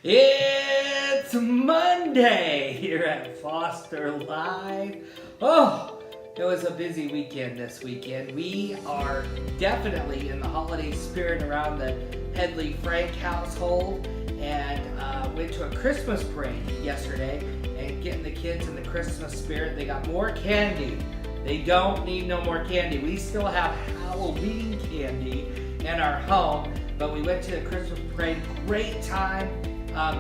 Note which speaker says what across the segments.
Speaker 1: It's Monday here at Foster Live. Oh, it was a busy weekend this weekend. We are definitely in the holiday spirit around the Headley Frank household and went to a Christmas parade yesterday and getting the kids in the Christmas spirit. They got more candy. They don't need no more candy. We still have Halloween candy in our home, but we went to the Christmas parade. Great time.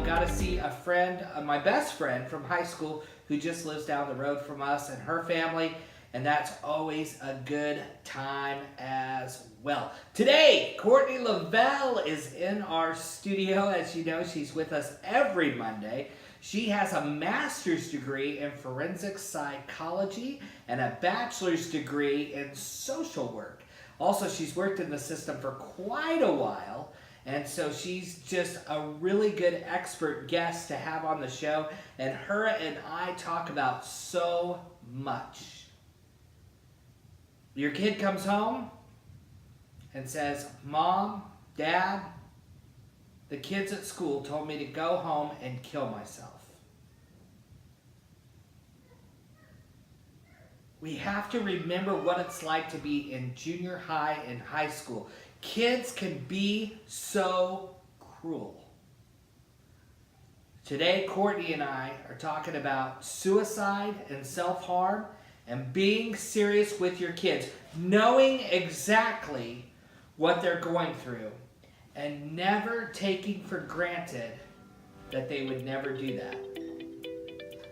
Speaker 1: Got to see a friend, my best friend from high school, who just lives down the road from us, and her family, and that's always a good time as well. Today, Courtney Lavelle is in our studio. As you know, she's with us every Monday. She has a master's degree in forensic psychology and a bachelor's degree in social work. Also, she's worked in the system for quite a while, and so she's just a really good expert guest to have on the show, and her and I talk about so much. Your kid comes home and says, "Mom, Dad, the kids at school told me to go home and kill myself." We have to remember what it's like to be in junior high and high school. Kids can be so cruel. Today, Courtney and I are talking about suicide and self-harm and being serious with your kids, knowing exactly what they're going through and never taking for granted that they would never do that.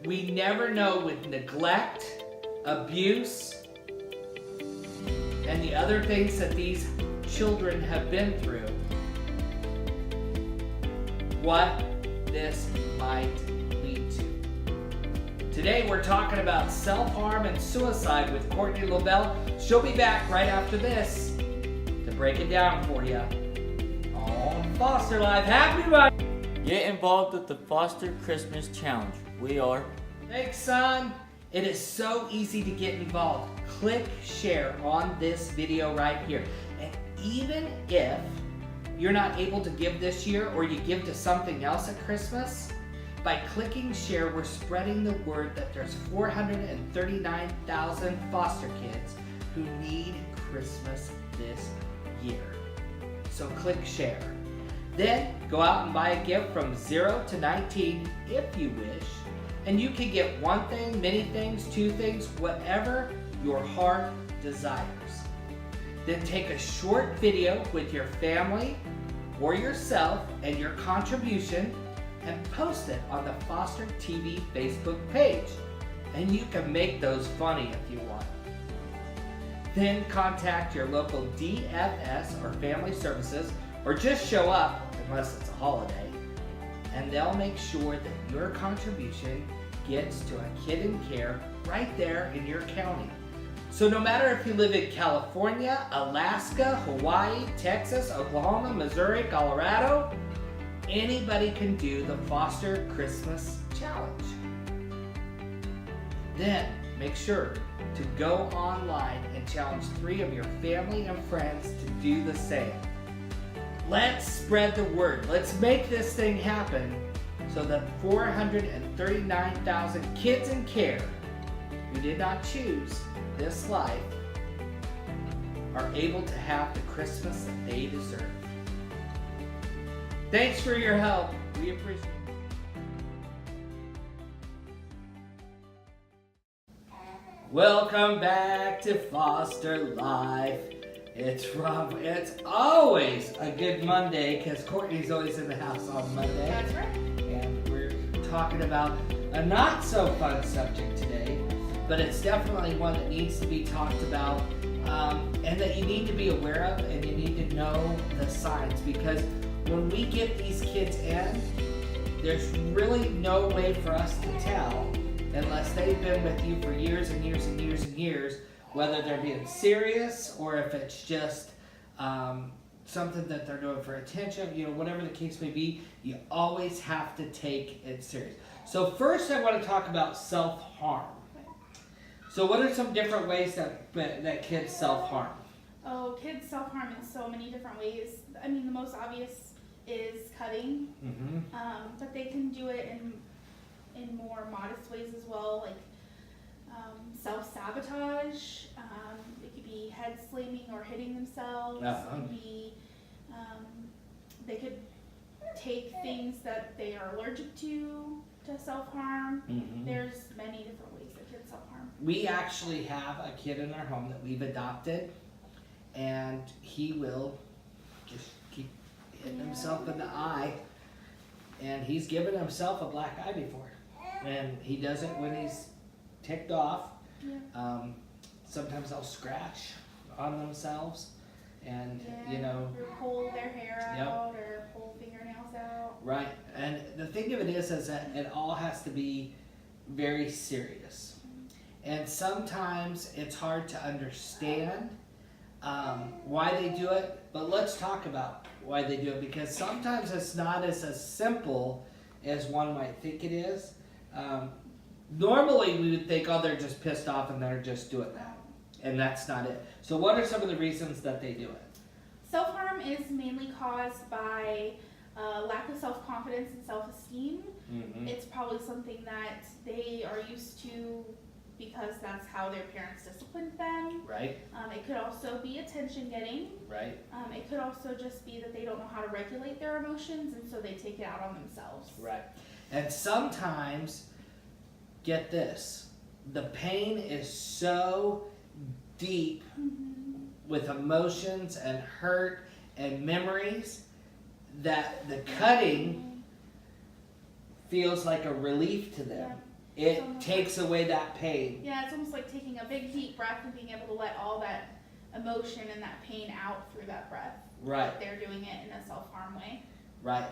Speaker 1: We never know with neglect, abuse, and the other things that these children have been through, what this might lead to. Today we're talking about self-harm and suicide with Courtney Lavelle. She'll be back right after this to break it down for you on Foster Live. Happy Monday!
Speaker 2: Get involved with the Foster Christmas Challenge. We are.
Speaker 1: Thanks, son. It is so easy to get involved. Click share on this video right here. And even if you're not able to give this year or you give to something else at Christmas, by clicking share, we're spreading the word that there's 439,000 foster kids who need Christmas this year. So click share. Then go out and buy a gift from 0 to 19 if you wish. And you can get one thing, many things, two things, whatever your heart desires. Then take a short video with your family or yourself and your contribution and post it on the Foster TV Facebook page. And you can make those funny if you want. Then contact your local DFS or family services, or just show up unless it's a holiday, and they'll make sure that your contribution gets to a kid in care right there in your county. So no matter if you live in California, Alaska, Hawaii, Texas, Oklahoma, Missouri, Colorado, anybody can do the Foster Christmas Challenge. Then make sure to go online and challenge 3 of your family and friends to do the same. Let's spread the word. Let's make this thing happen so that 439,000 kids in care who did not choose this life are able to have the Christmas that they deserve. Thanks for your help. We appreciate it. Welcome back to Foster Life. It's Rob. It's always a good Monday because Courtney's always in the house on Monday.
Speaker 3: That's right.
Speaker 1: And we're talking about a not so fun subject today, but it's definitely one that needs to be talked about and that you need to be aware of, and you need to know the signs, because when we get these kids in, there's really no way for us to tell unless they've been with you for years and years and years and years, whether they're being serious or if it's just something that they're doing for attention, whatever the case may be. You always have to take it serious. So first I want to talk about self-harm. So what are some different ways that kids self-harm?
Speaker 3: Oh, kids self-harm in so many different ways. I mean, the most obvious is cutting,
Speaker 1: Mm-hmm.
Speaker 3: but they can do it in more modest ways as well, like self-sabotage. It could be head slamming or hitting themselves.
Speaker 1: Uh-huh.
Speaker 3: It could be, they could take things that they are allergic to self-harm.
Speaker 1: Mm-hmm.
Speaker 3: There's many different ways that kids self-harm.
Speaker 1: We actually have a kid in our home that we've adopted, and he will just keep hitting himself in the eye, and he's given himself a black eye before, and he does it when he's ticked off.
Speaker 3: Yeah.
Speaker 1: Sometimes they'll scratch on themselves, and
Speaker 3: Or pull their hair
Speaker 1: Yep.
Speaker 3: out, or pull fingernails out.
Speaker 1: right. And the thing of it is that it all has to be very serious, and sometimes it's hard to understand why they do it. But let's talk about why they do it, because sometimes it's not as simple as one might think it is. Normally we would think, oh, they're just pissed off and they're just doing that. And that's not it. So what are some of the reasons that they do it?
Speaker 3: Self-harm is mainly caused by lack of self-confidence and self-esteem.
Speaker 1: Mm-hmm.
Speaker 3: It's probably something that they are used to because that's how their parents disciplined them.
Speaker 1: Right,
Speaker 3: It could also be attention getting.
Speaker 1: right,
Speaker 3: It could also just be that they don't know how to regulate their emotions, and so they take it out on themselves.
Speaker 1: right. And sometimes, get this, the pain is so deep with emotions and hurt and memories that the cutting feels like a relief to them. It takes away that pain.
Speaker 3: Yeah, it's almost like taking a big deep breath and being able to let all that emotion and that pain out through that breath.
Speaker 1: Right,
Speaker 3: They're doing it in a self-harm way.
Speaker 1: right.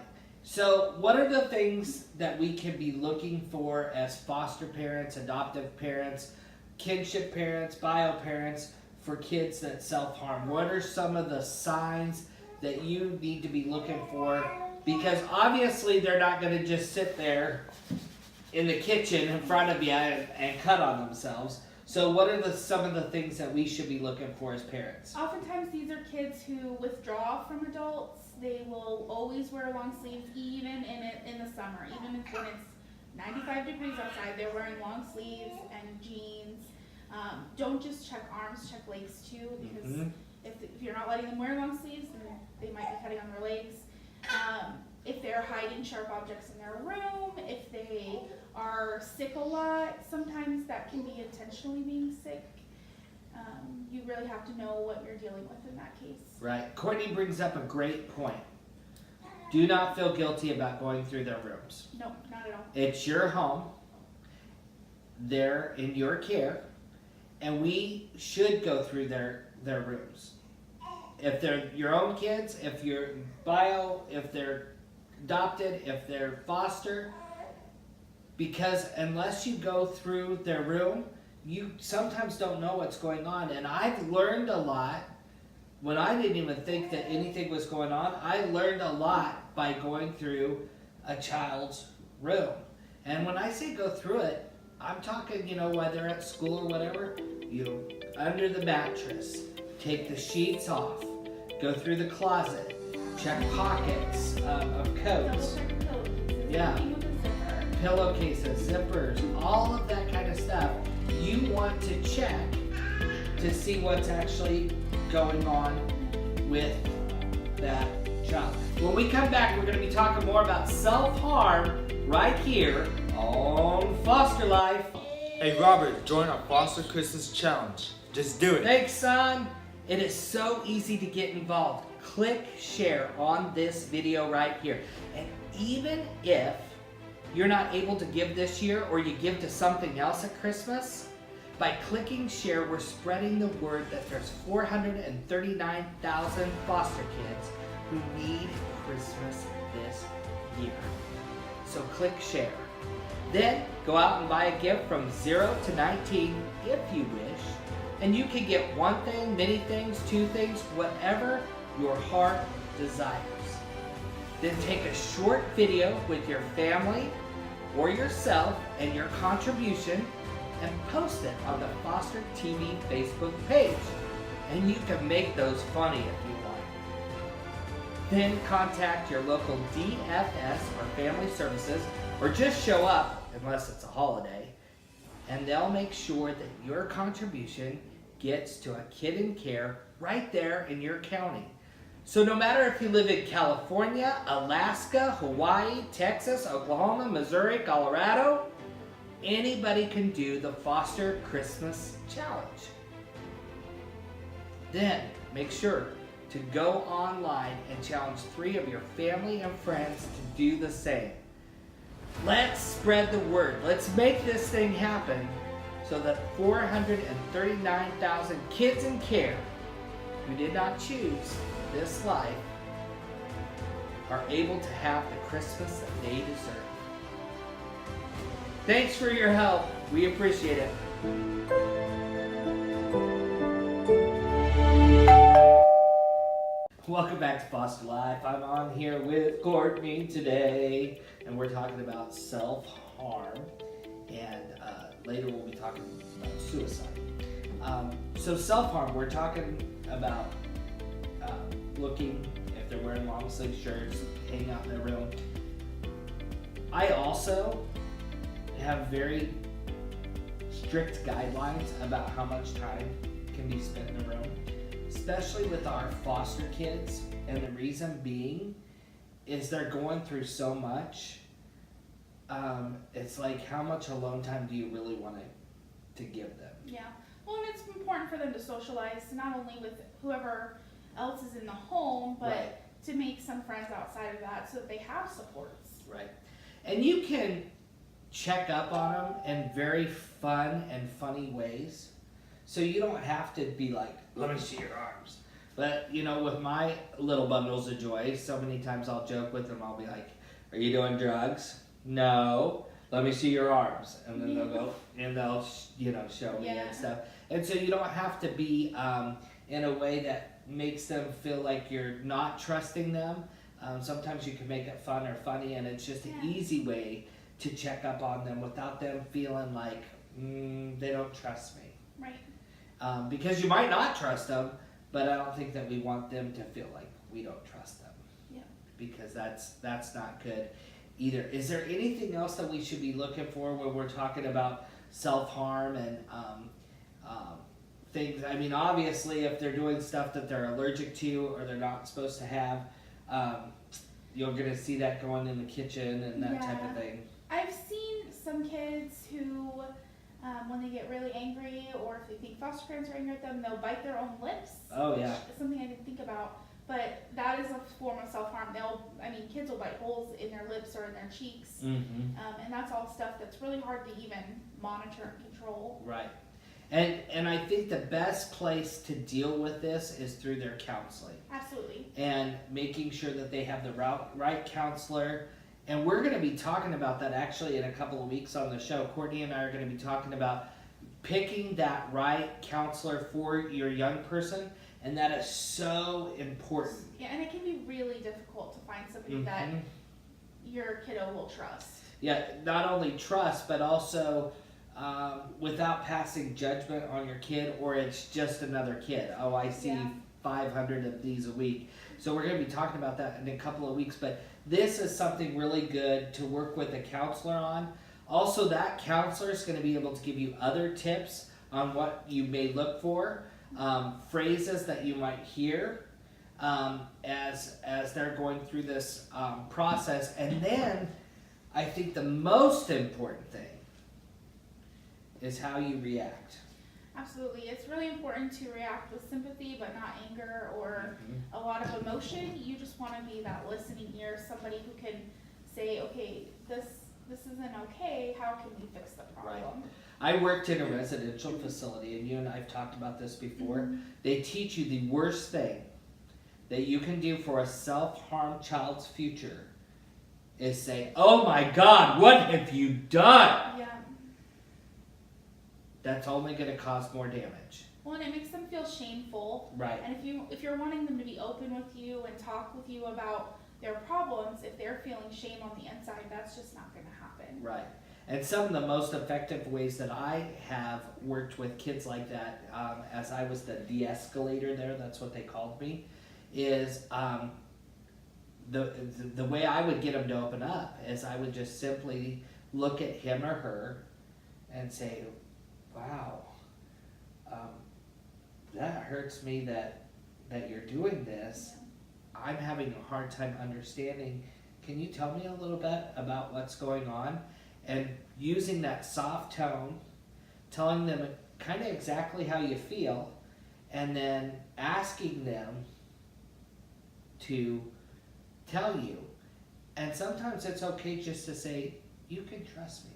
Speaker 1: So what are the things that we can be looking for as foster parents, adoptive parents, kinship parents, bio parents for kids that self-harm? What are some of the signs that you need to be looking for? Because obviously they're not going to just sit there in the kitchen in front of you and cut on themselves. So what are some of the things that we should be looking for as parents?
Speaker 3: Oftentimes these are kids who withdraw from adults. They will always wear long sleeves, even in the summer. Even when it's 95 degrees outside, they're wearing long sleeves and jeans. Don't just check arms, check legs too, because
Speaker 1: Mm-hmm.
Speaker 3: if you're not letting them wear long sleeves, then they might be cutting on their legs. If they're hiding sharp objects in their room, if they are sick a lot, sometimes that can be intentionally being sick. You really have to know what you're dealing with in that case.
Speaker 1: Right. Courtney brings up a great point. Do not feel guilty about going through their rooms.
Speaker 3: No, not at all.
Speaker 1: It's your home. They're in your care. And we should go through their rooms. If they're your own kids, if you're bio, if they're adopted, if they're foster. Because unless you go through their room, you sometimes don't know what's going on. And I've learned a lot when I didn't even think that anything was going on. I learned a lot by going through a child's room. And when I say go through it, I'm talking, while they're at school or whatever, under the mattress, take the sheets off, go through the closet, check pockets of coats.
Speaker 3: Double check the pillowcases.
Speaker 1: Yeah.
Speaker 3: Anything with a zipper.
Speaker 1: Pillowcases, zippers, all of that kind of stuff. You want to check to see what's actually going on with that child. When we come back, we're going to be talking more about self-harm right here on Foster Life.
Speaker 4: Hey Robert, join our Foster Christmas Challenge. Just do it.
Speaker 1: Thanks, son. It is so easy to get involved. Click share on this video right here. And even if you're not able to give this year, or you give to something else at Christmas, by clicking share, we're spreading the word that there's 439,000 foster kids who need Christmas this year. So click share. Then go out and buy a gift from 0 to 19 if you wish. And you can get one thing, many things, two things, whatever your heart desires. Then take a short video with your family or yourself and your contribution and post it on the Foster TV Facebook page. And you can make those funny if you want. Then contact your local DFS or family services, or just show up unless it's a holiday, and they'll make sure that your contribution gets to a kid in care right there in your county. So no matter if you live in California, Alaska, Hawaii, Texas, Oklahoma, Missouri, Colorado, anybody can do the Foster Christmas Challenge. Then make sure to go online and challenge 3 of your family and friends to do the same. Let's spread the word. Let's make this thing happen so that 439,000 kids in care who did not choose this life are able to have the Christmas that they deserve. Thanks for your help. We appreciate it. Welcome back to Foster Life. I'm on here with Courtney today, and we're talking about self-harm, and later we'll be talking about suicide. So self-harm, we're talking about looking if they're wearing long sleeve shirts, hanging out in their room. I also have very strict guidelines about how much time can be spent in the room, especially with our foster kids, and the reason being is they're going through so much. It's like, how much alone time do you really want to give them?
Speaker 3: Yeah. Well, and it's important for them to socialize, not only with whoever else is in the home, but
Speaker 1: Right.
Speaker 3: to make some friends outside of that so that they have supports.
Speaker 1: Right. And you can check up on them in very fun and funny ways. So you don't have to be like, let me see your arms. But, you know, with my little bundles of joy, so many times I'll joke with them. I'll be like, are you doing drugs? No. Let me see your arms. And then they'll go, and they'll, show me and stuff. And so you don't have to be in a way that makes them feel like you're not trusting them. Sometimes you can make it fun or funny, and it's just an easy way to check up on them without them feeling like they don't trust me.
Speaker 3: Right.
Speaker 1: Because you might not trust them, but I don't think that we want them to feel like we don't trust them.
Speaker 3: Yeah.
Speaker 1: Because that's not good either. Is there anything else that we should be looking for when we're talking about self-harm and things? I mean, obviously, if they're doing stuff that they're allergic to or they're not supposed to have, you're going to see that going in the kitchen and that type of thing.
Speaker 3: I've seen some kids who, when they get really angry or if they think foster parents are angry at them, they'll bite their own lips.
Speaker 1: Oh, yeah.
Speaker 3: Which is something I didn't think about. But that is a form of self-harm. Kids will bite holes in their lips or in their cheeks.
Speaker 1: Mm-hmm.
Speaker 3: And that's all stuff that's really hard to even monitor and control.
Speaker 1: Right. And I think the best place to deal with this is through their counseling.
Speaker 3: Absolutely.
Speaker 1: And making sure that they have the right counselor. And we're going to be talking about that actually in a couple of weeks on the show. Courtney and I are going to be talking about picking that right counselor for your young person. And that is so important.
Speaker 3: Yeah, and it can be really difficult to find somebody that your kiddo will trust.
Speaker 1: Yeah, not only trust, but also without passing judgment on your kid, or it's just another kid. Oh, I see 500 of these a week. So we're going to be talking about that in a couple of weeks. But this is something really good to work with a counselor on. Also, that counselor is going to be able to give you other tips on what you may look for, phrases that you might hear as they're going through this process. And then I think the most important thing is how you react.
Speaker 3: Absolutely. It's really important to react with sympathy but not anger or a lot of emotion. You just want to be that listening ear, somebody who can say, okay, this isn't okay, how can we fix the problem?
Speaker 1: Right. I worked in a residential facility, and you and I have talked about this before. They teach you the worst thing that you can do for a self-harm child's future is say, oh my God, what have you done?
Speaker 3: Yeah.
Speaker 1: That's only going to cause more damage.
Speaker 3: Well, and it makes them feel shameful.
Speaker 1: Right.
Speaker 3: And if you're wanting them to be open with you and talk with you about their problems, if they're feeling shame on the inside, that's just not going to happen.
Speaker 1: Right. And some of the most effective ways that I have worked with kids like that, as I was the de-escalator there, that's what they called me, is the way I would get them to open up is I would just simply look at him or her and say, wow, that hurts me that you're doing this. I'm having a hard time understanding. Can you tell me a little bit about what's going on? And using that soft tone, telling them kind of exactly how you feel, and then asking them to tell you. And sometimes it's okay just to say, you can trust me.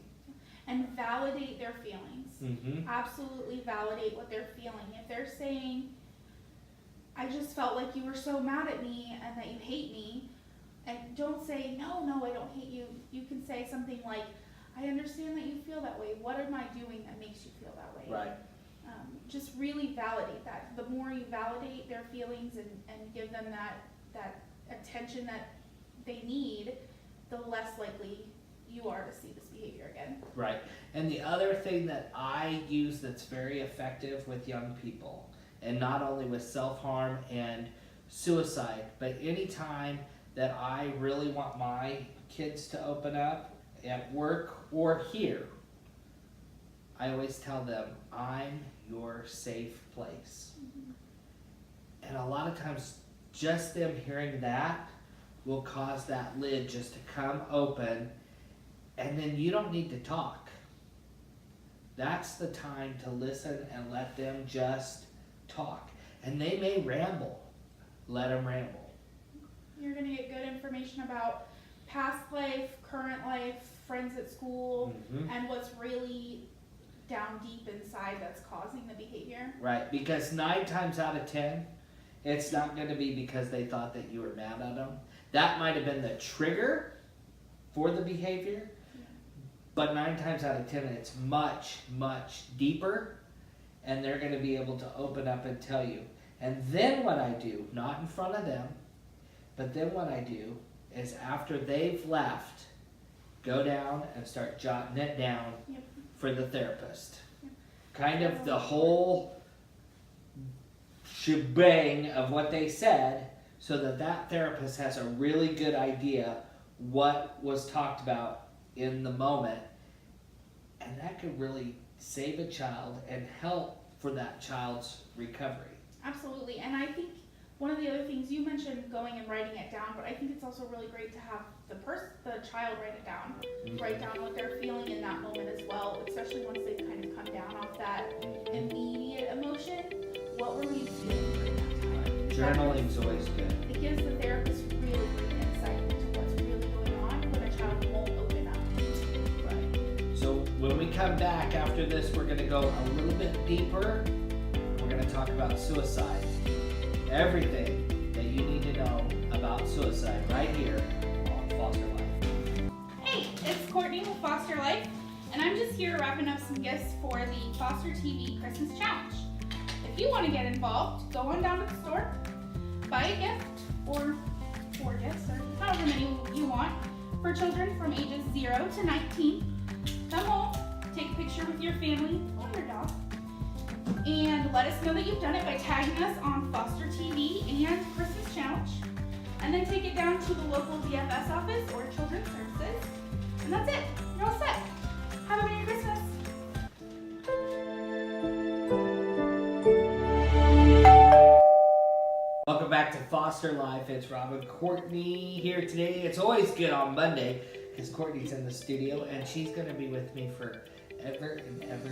Speaker 3: And validate their feelings.
Speaker 1: Mm-hmm.
Speaker 3: Absolutely validate what they're feeling. If they're saying, I just felt like you were so mad at me and that you hate me, and don't say, no, I don't hate you. You can say something like, I understand that you feel that way. What am I doing that makes you feel that way?
Speaker 1: Right.
Speaker 3: Just really validate that. The more you validate their feelings and give them that attention that they need, the less likely you are to see this behavior again.
Speaker 1: Right. And the other thing that I use that's very effective with young people, and not only with self-harm and suicide, but anytime that I really want my kids to open up at work or here, I always tell them, I'm your safe place. And a lot of times, just them hearing that will cause that lid just to come open, and then you don't need to talk. That's the time to listen and let them just talk. And they may ramble. Let them ramble.
Speaker 3: You're going to get good information about past life, current life, friends at school, and what's really down deep inside that's causing the behavior.
Speaker 1: Right, because 9 times out of 10, it's not going to be because they thought that you were mad at them. That might have been the trigger for the behavior, but 9 times out of 10, it's much, much deeper, and they're going to be able to open up and tell you. And then what I do, not in front of them, but then what I do is after they've left, go down and start jotting it down for the therapist. Kind of the whole shebang of what they said, so that that therapist has a really good idea what was talked about in the moment, and that could really save a child and help for that child's recovery.
Speaker 3: Absolutely, and I think one of the other things you mentioned, going and writing it down, but I think it's also really great to have the child write it down, write down what they're feeling in that moment as well, especially once they've kind of come down off that immediate emotion. What were you feeling during that time?
Speaker 1: Journaling's always good.
Speaker 3: It gives the therapist really great insight into what's really going on when a child won't open up.
Speaker 1: Right. So when we come back after this, we're going to go a little bit deeper. We're going to talk about suicide. Everything that you need to know about suicide right here on Foster Life.
Speaker 3: Hey, it's Courtney with Foster Life, and I'm just here wrapping up some gifts for the Foster TV Christmas Challenge. If you want to get involved, go on down to the store, buy a gift, or 4 gifts, or however many you want, for children from ages 0 to 19. Come home, take a picture with your family or your dog, and let us know that you've done it by tagging us on Foster TV and Christmas Challenge. And then take it down to the local DFS office or Children's Services. And that's it. You're all set. Have a Merry Christmas.
Speaker 1: Welcome back to Foster Life. It's Rob and Courtney here today. It's always good on Monday because Courtney's in the studio and she's going to be with me forever and ever and ever.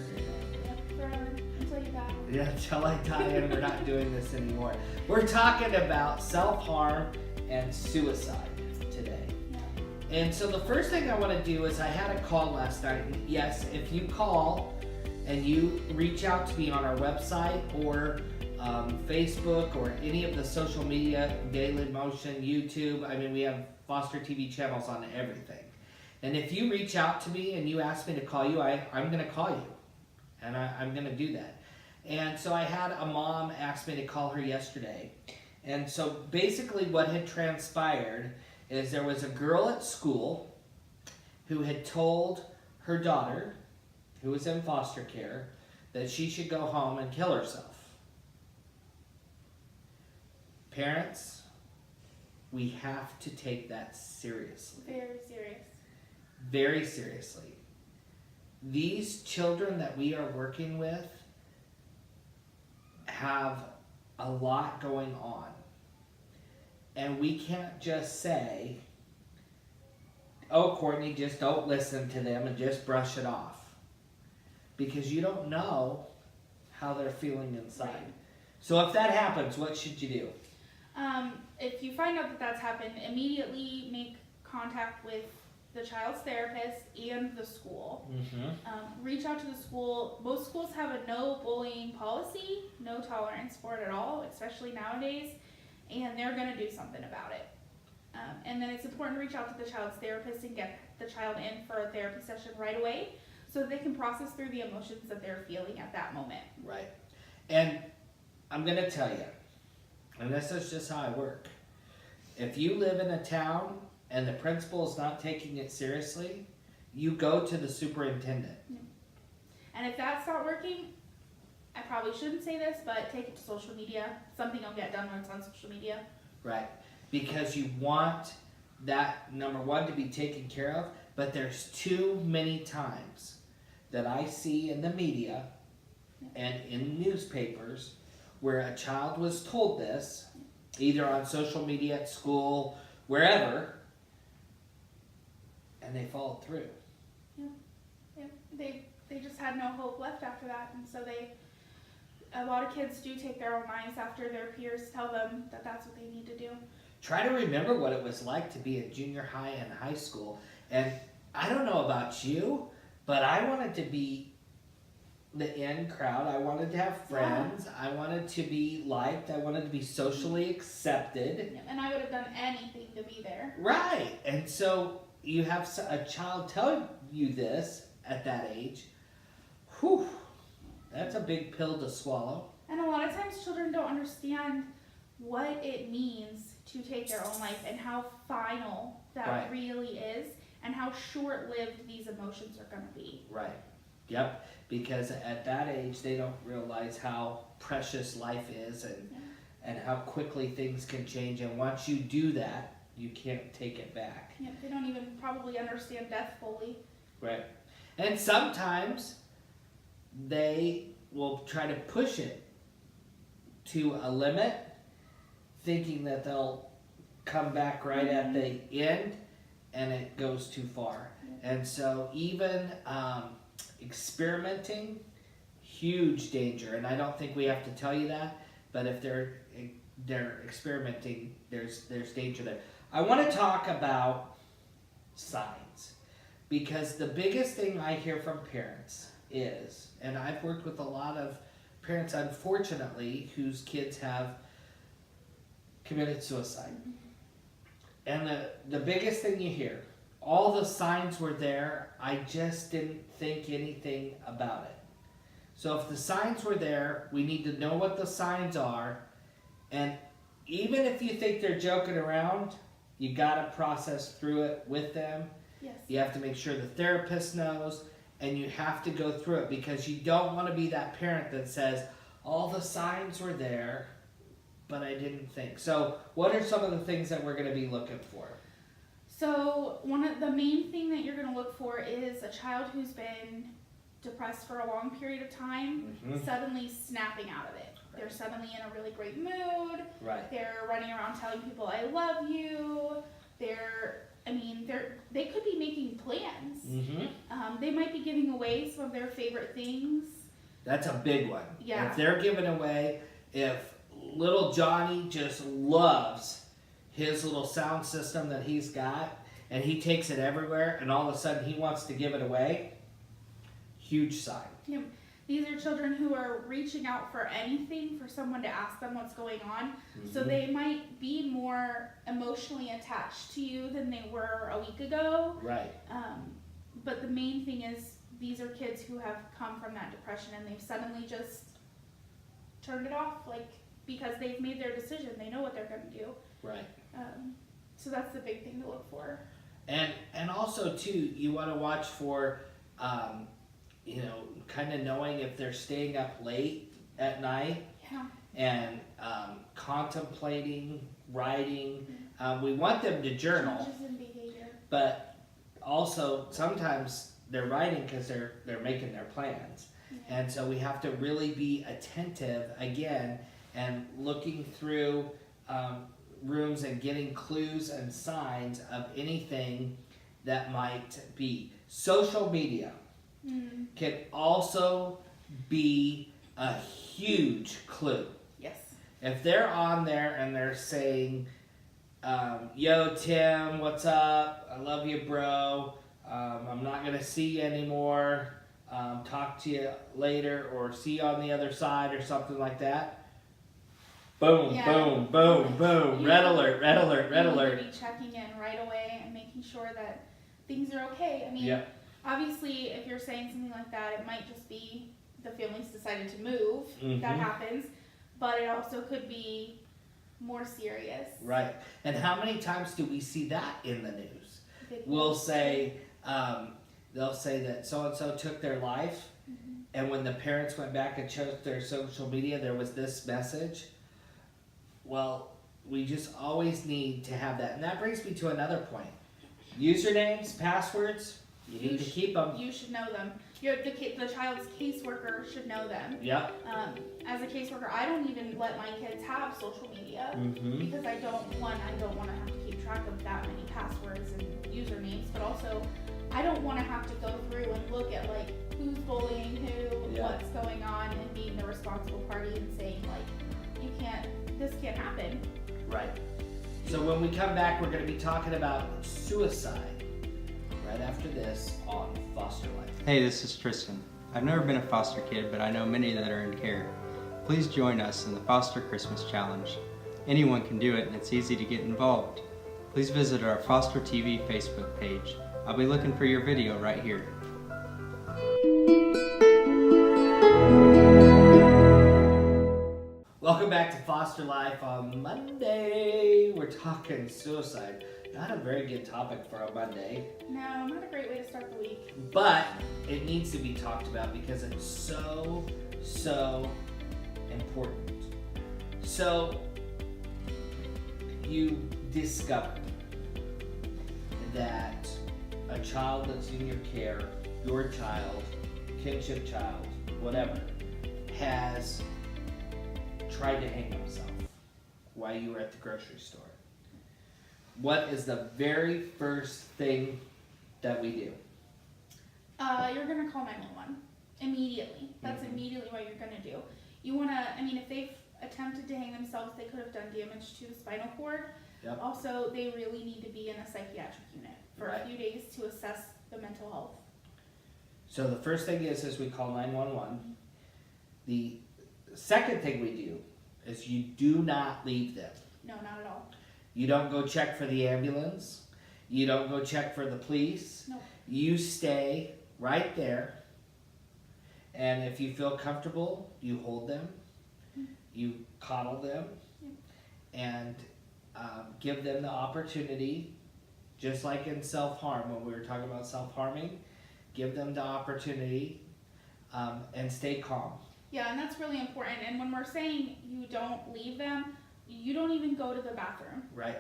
Speaker 3: Forever, until you die.
Speaker 1: Yeah, until I die and we're not doing this anymore. We're talking about self-harm and suicide today.
Speaker 3: Yeah.
Speaker 1: And so the first thing I want to do is I had a call last night. And yes, if you call and you reach out to me on our website or Facebook or any of the social media, Daily Motion, YouTube, I mean, we have Foster TV channels on everything. And if you reach out to me and you ask me to call you, I'm going to call you. And I'm going to do that. And so I had a mom ask me to call her yesterday. And so basically what had transpired is there was a girl at school who had told her daughter, who was in foster care, that she should go home and kill herself. Parents, we have to take that seriously.
Speaker 3: Very serious.
Speaker 1: Very seriously. These children that we are working with have a lot going on. And we can't just say, oh, Courtney, just don't listen to them and just brush it off. Because you don't know how they're feeling inside.
Speaker 3: Right.
Speaker 1: So if that happens, what should you do?
Speaker 3: If you find out that that's happened, immediately make contact with the child's therapist and the school.
Speaker 1: Mm-hmm.
Speaker 3: Reach out to the school. Most schools have a no bullying policy, no tolerance for it at all, especially nowadays, and they're going to do something about it. And then it's important to reach out to the child's therapist and get the child in for a therapy session right away so that they can process through the emotions that they're feeling at that moment.
Speaker 1: Right. And I'm going to tell you, and this is just how I work. If you live in a town and the principal is not taking it seriously, you go to the superintendent.
Speaker 3: And if that's not working, I probably shouldn't say this, but take it to social media. Something will get done when it's on social media.
Speaker 1: Right. Because you want that, number one, to be taken care of, but there's too many times that I see in the media and in newspapers where a child was told this, either on social media, at school, wherever, and they followed through.
Speaker 3: Yeah, they just had no hope left after that, and so a lot of kids do take their own lives after their peers tell them that that's what they need to do.
Speaker 1: Try to remember what it was like to be in junior high and high school. And I don't know about you, but I wanted to be the in crowd. I wanted to have friends. I wanted to be liked. I wanted to be socially accepted.
Speaker 3: Yeah, and I would have done anything to be there.
Speaker 1: Right. And so you have a child tell you this at that age. Whew. That's a big pill to swallow.
Speaker 3: And a lot of times children don't understand what it means to take their own life and how final that
Speaker 1: Right.
Speaker 3: really is and how short-lived these emotions are going to be.
Speaker 1: Right. Yep. Because at that age, they don't realize how precious life is and how quickly things can change. And once you do that, you can't take it back.
Speaker 3: Yeah, they don't even probably understand death fully.
Speaker 1: Right. And sometimes they will try to push it to a limit, thinking that they'll come back right at the end, and it goes too far. And so even experimenting, huge danger. And I don't think we have to tell you that, but if they're experimenting, there's danger there. I want to talk about signs, because the biggest thing I hear from parents is, and I've worked with a lot of parents, unfortunately, whose kids have committed suicide. And the biggest thing you hear, all the signs were there, I just didn't think anything about it. So if the signs were there, we need to know what the signs are. And even if you think they're joking around, you gotta process through it with them.
Speaker 3: Yes.
Speaker 1: You have to make sure the therapist knows, and you have to go through it, because you don't want to be that parent that says, all the signs were there, but I didn't think. So what are some of the things that we're going to be looking for?
Speaker 3: So the main thing that you're going to look for is a child who's been depressed for a long period of time, suddenly snapping out of it. Right. They're suddenly in a really great mood.
Speaker 1: Right.
Speaker 3: They're running around telling people, I love you. They could be making plans. They might be giving away some of their favorite things.
Speaker 1: That's a big one.
Speaker 3: Yeah.
Speaker 1: If they're giving away, if little Johnny just loves his little sound system that he's got, and he takes it everywhere, and all of a sudden he wants to give it away, huge sign.
Speaker 3: Yep. These are children who are reaching out for anything, for someone to ask them what's going on. So they might be more emotionally attached to you than they were a week ago.
Speaker 1: Right.
Speaker 3: But the main thing is, these are kids who have come from that depression and they've suddenly just turned it off, because they've made their decision. They know what they're going to do.
Speaker 1: Right.
Speaker 3: So that's the big thing to look for.
Speaker 1: And also too, you want to watch for, kind of knowing if they're staying up late at night.
Speaker 3: Yeah.
Speaker 1: and contemplating, writing. We want them to journal,
Speaker 3: Changes in behavior.
Speaker 1: but also sometimes they're writing because they're making their plans.
Speaker 3: Yeah.
Speaker 1: And so we have to really be attentive again and looking through rooms and getting clues and signs of anything that might be. Social media can also be a huge clue.
Speaker 3: Yes.
Speaker 1: If they're on there and they're saying, yo, Tim, what's up? I love you, bro. I'm not going to see you anymore. Talk to you later, or see you on the other side, or something like that. Boom,
Speaker 3: Yeah.
Speaker 1: boom, boom, boom.
Speaker 3: You
Speaker 1: Red
Speaker 3: know,
Speaker 1: alert, red alert, red
Speaker 3: You need
Speaker 1: alert.
Speaker 3: to be checking in right away and making sure that things are okay. I mean,
Speaker 1: Yeah.
Speaker 3: obviously, if you're saying something like that, it might just be the family's decided to move.
Speaker 1: Mhm.
Speaker 3: That happens. But it also could be more serious.
Speaker 1: Right. And how many times do we see that in the news?
Speaker 3: Videos.
Speaker 1: We'll say, they'll say that so-and-so took their life, and when the parents went back and checked their social media, there was this message. Well, we just always need to have that. And that brings me to another point. Usernames, passwords, you need to keep them.
Speaker 3: You should know them. The child's caseworker should know them.
Speaker 1: Yep.
Speaker 3: As a caseworker, I don't even let my kids have social media
Speaker 1: Mm-hmm.
Speaker 3: because I don't want to have to keep track of that many passwords and usernames, but also I don't want to have to go through and look at like who's bullying who,
Speaker 1: Yeah.
Speaker 3: what's going on, and being the responsible party and saying like, this can't happen.
Speaker 1: Right. So when we come back, we're going to be talking about suicide right after this on Foster Life.
Speaker 5: Hey, this is Tristan. I've never been a foster kid, but I know many that are in care. Please join us in the Foster Christmas Challenge. Anyone can do it, and it's easy to get involved. Please visit our Foster TV Facebook page. I'll be looking for your video right here.
Speaker 1: Welcome back to Foster Life on Monday. We're talking suicide. Not a very good topic for a Monday,
Speaker 3: No, not a great way to start the week.
Speaker 1: but it needs to be talked about because it's so important. So, you discovered that a child that's in your care, your child, kinship child, whatever, has tried to hang himself while you were at the grocery store. What is the very first thing that we do?
Speaker 3: You're gonna call 911 immediately. That's immediately what you're gonna do. You wanna, if they've attempted to hang themselves, they could have done damage to the spinal cord.
Speaker 1: Yep.
Speaker 3: Also, they really need to be in a psychiatric unit for
Speaker 1: Right.
Speaker 3: a few days to assess the mental health.
Speaker 1: So the first thing is we call 911. The second thing we do is you do not leave them.
Speaker 3: No, not at all.
Speaker 1: You don't go check for the ambulance. You don't go check for the police.
Speaker 3: No.
Speaker 1: You stay right there. And if you feel comfortable, you hold them. You coddle them. And give them the opportunity, just like in self-harm, when we were talking about self-harming, give them the opportunity and stay calm.
Speaker 3: Yeah, and that's really important. And when we're saying you don't leave them, you don't even go to the bathroom.
Speaker 1: Right?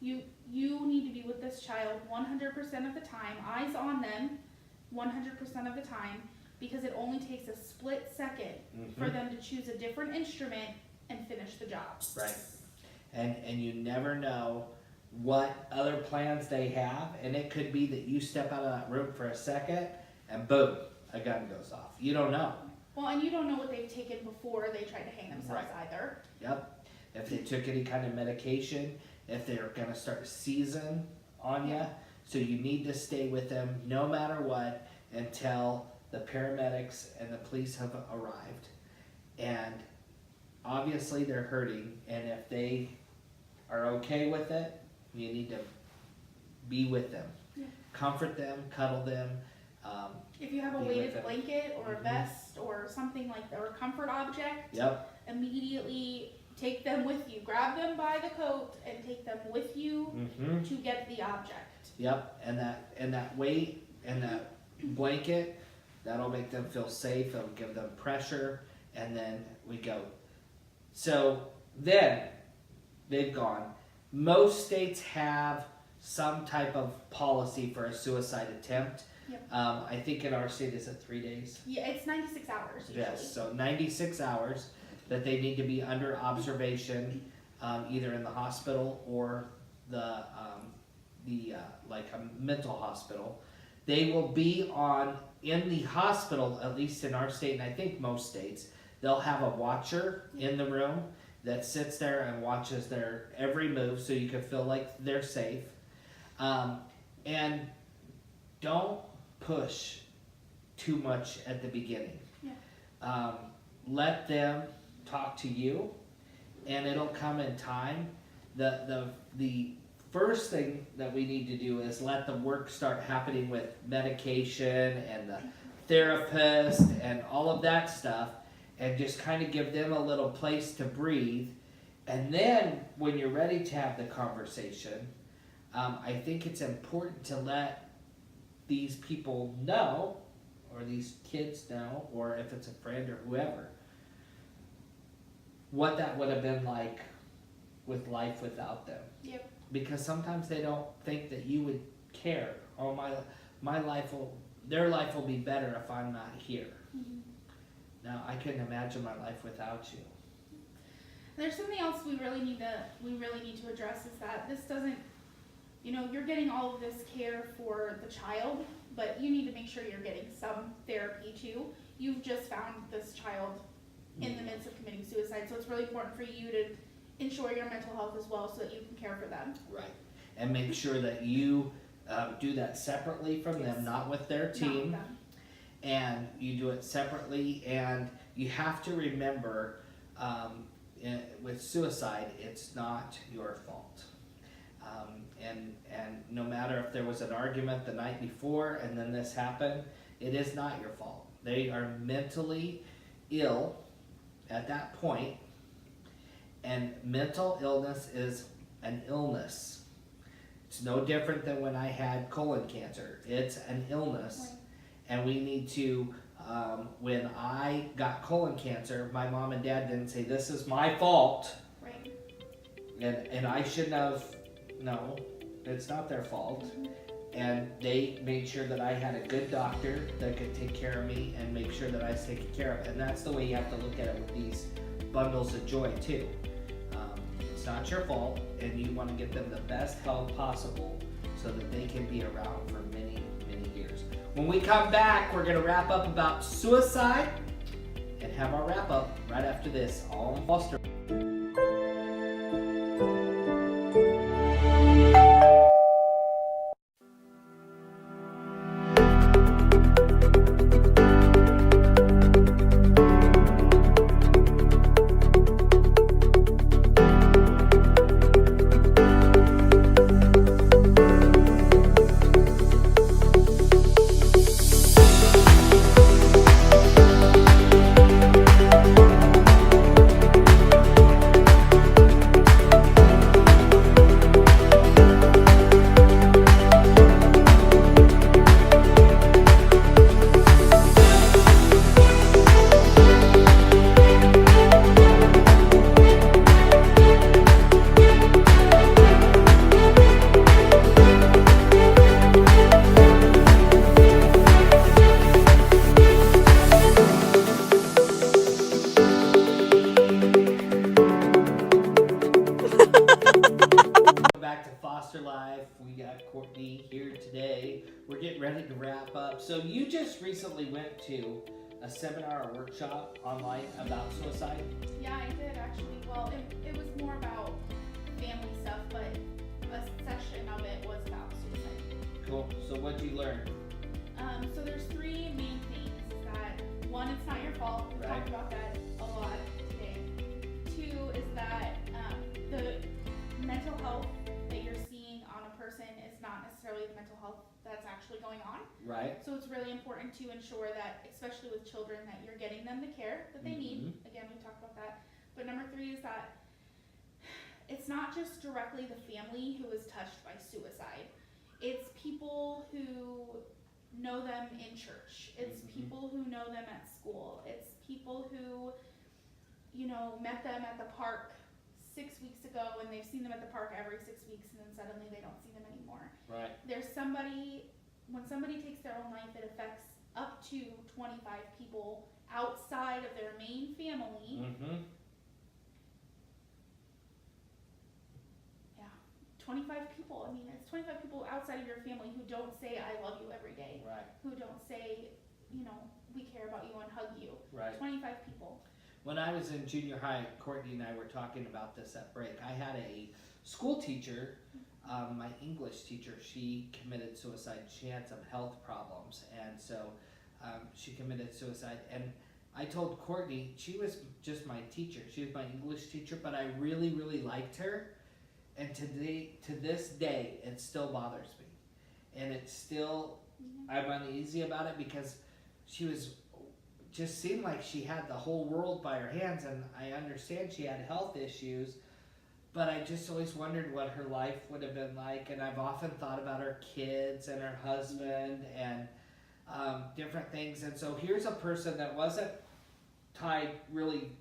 Speaker 3: You need to be with this child 100% of the time, eyes on them 100% of the time, because it only takes a split second for them to choose a different instrument and finish the job.
Speaker 1: Right. And you never know what other plans they have, and it could be that you step out of that room for a second and boom, a gun goes off. You don't know.
Speaker 3: Well, and you don't know what they've taken before they tried to hang themselves either.
Speaker 1: Yep. If they took any kind of medication, if they're going to start seizing on you. So you need to stay with them no matter what until the paramedics and the police have arrived. And obviously they're hurting, and if they are okay with it, you need to be with them.
Speaker 3: Yeah.
Speaker 1: Comfort them, cuddle them.
Speaker 3: If you have a
Speaker 1: Be with
Speaker 3: weighted
Speaker 1: them.
Speaker 3: blanket or a vest or something like that, or a comfort object,
Speaker 1: Yep.
Speaker 3: immediately take them with you. Grab them by the coat and take them with you
Speaker 1: Mm-hmm.
Speaker 3: to get the object.
Speaker 1: Yep. And that weight and that blanket, that'll make them feel safe. It'll give them pressure, and then we go. So then they've gone. Most states have some type of policy for a suicide attempt.
Speaker 3: Yep.
Speaker 1: I think in our state it's 3 days.
Speaker 3: Yeah, it's 96 hours usually.
Speaker 1: Yes, so 96 hours that they need to be under observation, either in the hospital or the like a mental hospital. They will be in the hospital, at least in our state, and I think most states, they'll have a watcher in the room that sits there and watches their every move so you can feel like they're safe. And don't push too much at the beginning.
Speaker 3: Yeah.
Speaker 1: Let them talk to you, and it'll come in time. The first thing that we need to do is let the work start happening with medication and the therapist and all of that stuff, and just kind of give them a little place to breathe. And then when you're ready to have the conversation, I think it's important to let these people know, or these kids know, or if it's a friend or whoever, what that would have been like with life without them.
Speaker 3: Yep.
Speaker 1: Because sometimes they don't think that you would care. Oh, their life will be better if I'm not here.
Speaker 3: Mhm.
Speaker 1: Now, I couldn't imagine my life without you.
Speaker 3: There's something else we really need to address, is that this doesn't, you're getting all of this care for the child, but you need to make sure you're getting some therapy too. You've just found this child in the midst of committing suicide, so it's really important for you to ensure your mental health as well, so that you can care for them.
Speaker 1: Right. And make sure that you do that separately from them,
Speaker 3: Yes.
Speaker 1: not with their
Speaker 3: Not
Speaker 1: team.
Speaker 3: them.
Speaker 1: And you do it separately, and you have to remember with suicide, it's not your fault. And no matter if there was an argument the night before and then this happened, it is not your fault. They are mentally ill at that point, and mental illness is an illness. It's no different than when I had colon cancer. It's an illness.
Speaker 3: Right.
Speaker 1: And we need to, when I got colon cancer, my mom and dad didn't say, this is my fault,
Speaker 3: Right.
Speaker 1: and I shouldn't have. No, it's not their fault.
Speaker 3: Mhm.
Speaker 1: And they made sure that I had a good doctor that could take care of me and make sure that I was taken care of. And that's the way you have to look at it with these bundles of joy too. It's not your fault, and you want to get them the best help possible so that they can be around for many, many years. When we come back, we're going to wrap up about suicide and have our wrap up right after this, all in Foster. Courtney here today. We're getting ready to wrap up. So you just recently went to a seminar or workshop online about suicide?
Speaker 3: Yeah, I did actually. Well, it was more about family stuff, but a section of it was about suicide.
Speaker 1: Cool. So what did you learn?
Speaker 3: So there's three main things. Is that one, it's not your fault. We
Speaker 1: Right.
Speaker 3: talked about that a lot today. Two is that the mental health that you're seeing on a person is not necessarily the mental health that's actually going on.
Speaker 1: Right.
Speaker 3: So it's really important to ensure that, especially with children, that you're getting them the care that they need. Again, we talked about that. But number three is that it's not just directly the family who is touched by suicide. It's people who know them in church. It's people who know them at school. It's people who, met them at the park 6 weeks ago and they've seen them at the park every 6 weeks and then suddenly they don't see them anymore.
Speaker 1: Right.
Speaker 3: When somebody takes their own life, it affects up to 25 people outside of their main family.
Speaker 1: Mm-hmm.
Speaker 3: Yeah, 25 people. I mean, it's 25 people outside of your family who don't say, I love you every day.
Speaker 1: Right.
Speaker 3: Who don't say, we care about you and hug you.
Speaker 1: Right.
Speaker 3: 25 people.
Speaker 1: When I was in junior high, Courtney and I were talking about this at break. I had a school teacher, my English teacher, she committed suicide. She had some health problems, and so she committed suicide. And I told Courtney, she was just my teacher. She was my English teacher, but I really, really liked her. And to this day, it still bothers me. And it's still, I'm uneasy about it because she just seemed like she had the whole world by her hands, and I understand she had health issues, but I just always wondered what her life would have been like, and I've often thought about her kids and her husband and different things. And so here's a person that wasn't tied really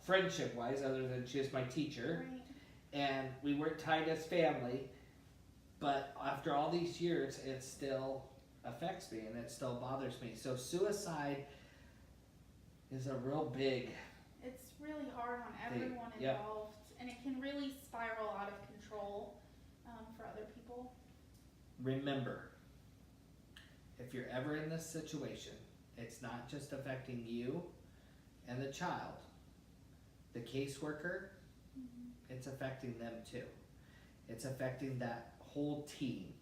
Speaker 1: friendship-wise, other than she was my teacher,
Speaker 3: Right.
Speaker 1: and we weren't tied as family, but after all these years, it still affects me and it still bothers me. So suicide is a real big,
Speaker 3: It's really hard on everyone
Speaker 1: yeah.
Speaker 3: involved, and it can really spiral out of control for other people.
Speaker 1: remember, if you're ever in this situation, it's not just affecting you and the child, the caseworker, it's affecting them too. It's affecting that whole team.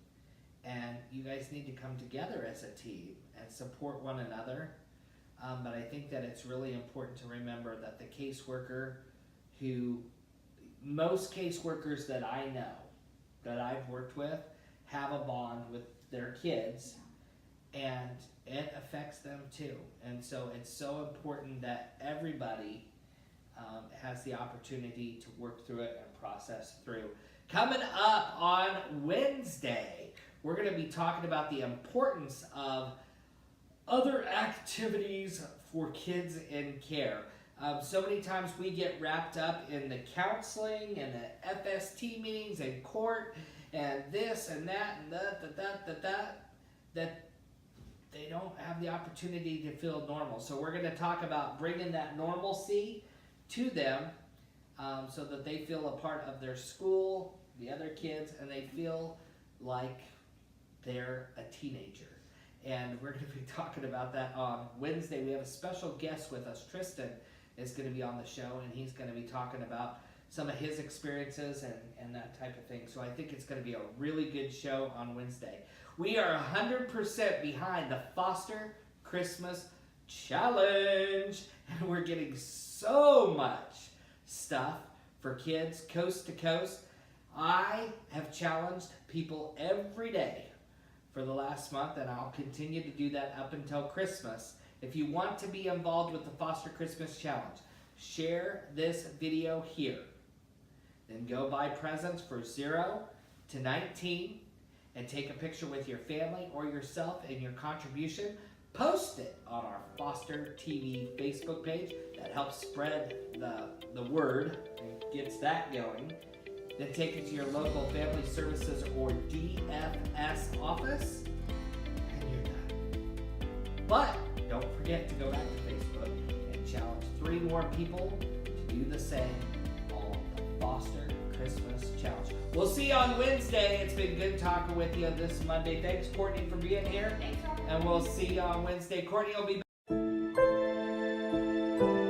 Speaker 1: And you guys need to come together as a team and support one another. But I think that it's really important to remember that the caseworker most caseworkers that I know, that I've worked with, have a bond with their kids, and it affects them too. And so it's so important that everybody has the opportunity to work through it and process through. Coming up on Wednesday, we're going to be talking about the importance of other activities for kids in care. So many times we get wrapped up in the counseling and the FST meetings and court and this and that and that they don't have the opportunity to feel normal. So we're going to talk about bringing that normalcy to them so that they feel a part of their school, the other kids, and they feel like they're a teenager. And we're going to be talking about that on Wednesday. We have a special guest with us. Tristan is going to be on the show, and he's going to be talking about some of his experiences and that type of thing. So I think it's going to be a really good show on Wednesday. We are 100% behind the Foster Christmas Challenge, and we're getting so much stuff for kids coast to coast. I have challenged people every day for the last month, and I'll continue to do that up until Christmas. If you want to be involved with the Foster Christmas Challenge, share this video here. Then go buy presents for 0 to 19 and take a picture with your family or yourself and your contribution. Post it on our Foster TV Facebook page. That helps spread the word and gets that going. Then take it to your local family services or DFS office, and you're done. But don't forget to go back to Facebook and challenge 3 more people to do the same on the Foster Christmas Challenge. We'll see you on Wednesday. It's been good talking with you this Monday. Thanks, Courtney, for being here.
Speaker 3: Thanks, Robert.
Speaker 1: And we'll see you on Wednesday. Courtney will be back.